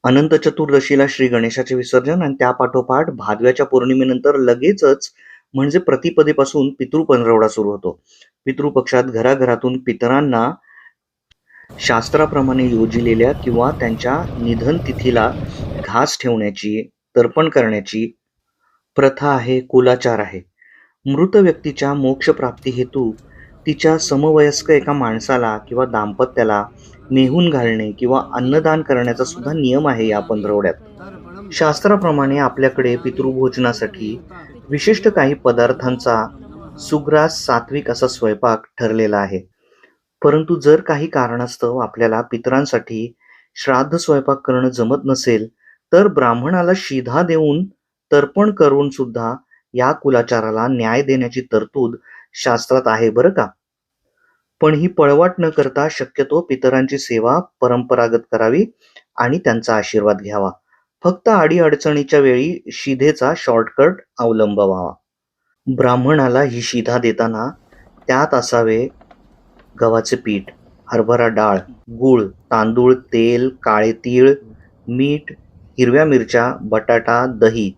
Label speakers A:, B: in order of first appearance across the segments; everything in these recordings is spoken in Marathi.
A: अनंत चतुर्दशीला श्री गणेशाचे विसर्जन आणि त्यापाठोपाठ भादव्याच्या पौर्णिमेनंतर लगेचच म्हणजे प्रतिपदेपासून पितृ सुरू होतो. पितृपक्षात घराघरातून पितरांना शास्त्राप्रमाणे योजिलेल्या किंवा त्यांच्या निधन तिथीला घास ठेवण्याची, तर्पण करण्याची प्रथा आहे, कुलाचार आहे. मृत व्यक्तीच्या मोक्षप्राप्ती हेतू तिच्या समवयस्क एका माणसाला किंवा दाम्पत्याला नेहून घालणे किंवा अन्नदान करण्याचा सुद्धा नियम आहे या पंधरवड्यात. शास्त्राप्रमाणे आपल्याकडे पितृभोजनासाठी विशिष्ट काही पदार्थांचा सुग्रास सात्विक असा स्वयंपाक ठरलेला आहे. परंतु जर काही कारणास्तव आपल्याला पितरांसाठी श्राद्ध स्वयंपाक करणं जमत नसेल, तर ब्राह्मणाला शिधा देऊन तर्पण करून सुद्धा या कुलाचाराला न्याय देण्याची तरतूद शास्त्रात आहे बरं का. पण ही पळवाट न करता शक्यतो पितरांची सेवा परंपरागत करावी आणि त्यांचा आशीर्वाद घ्यावा. फक्त अडीअडचणीच्या वेळी शिधेचा शॉर्टकट अवलंबावा. ब्राह्मणाला ही शिधा देताना त्यात असावे गव्हाचे पीठ, हरभरा डाळ, गूळ, तांदूळ, तेल, काळे तीळ, मीठ, हिरव्या मिरच्या, बटाटा, दही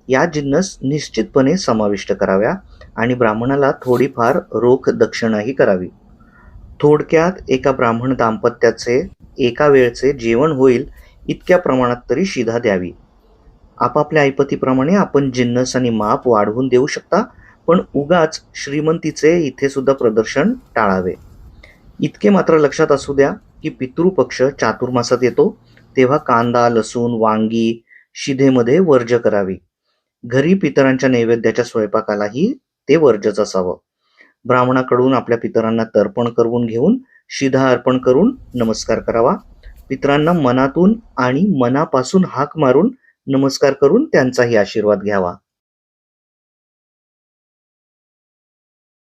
A: या जिन्नस निश्चितपणे समाविष्ट कराव्या आणि ब्राह्मणाला थोडीफार रोख दक्षिणाही करावी. थोडक्यात एका ब्राह्मण दाम्पत्याचे एका वेळचे जेवण होईल इतक्या प्रमाणात तरी शिधा द्यावी. आपापल्या ऐपतीप्रमाणे आपण जिन्नस आणि माप वाढवून देऊ शकता, पण उगाच श्रीमंतीचे इथे सुद्धा प्रदर्शन टाळावे. इतके मात्र लक्षात असू द्या की पितृपक्ष चातुर्मासात येतो तेव्हा कांदा, लसूण, वांगी शिधेमध्ये वर्ज करावी. घरी पितरांच्या नैवेद्याच्या स्वयंपाकालाही ते वर्जच असावं. ब्राह्मणाकडून आपल्या पितरांना तर्पण करून घेऊन शिधा अर्पण करून नमस्कार करावा. पितरांना मनातून आणि मनापासून हाक मारून नमस्कार करून त्यांचाही आशीर्वाद घ्यावा.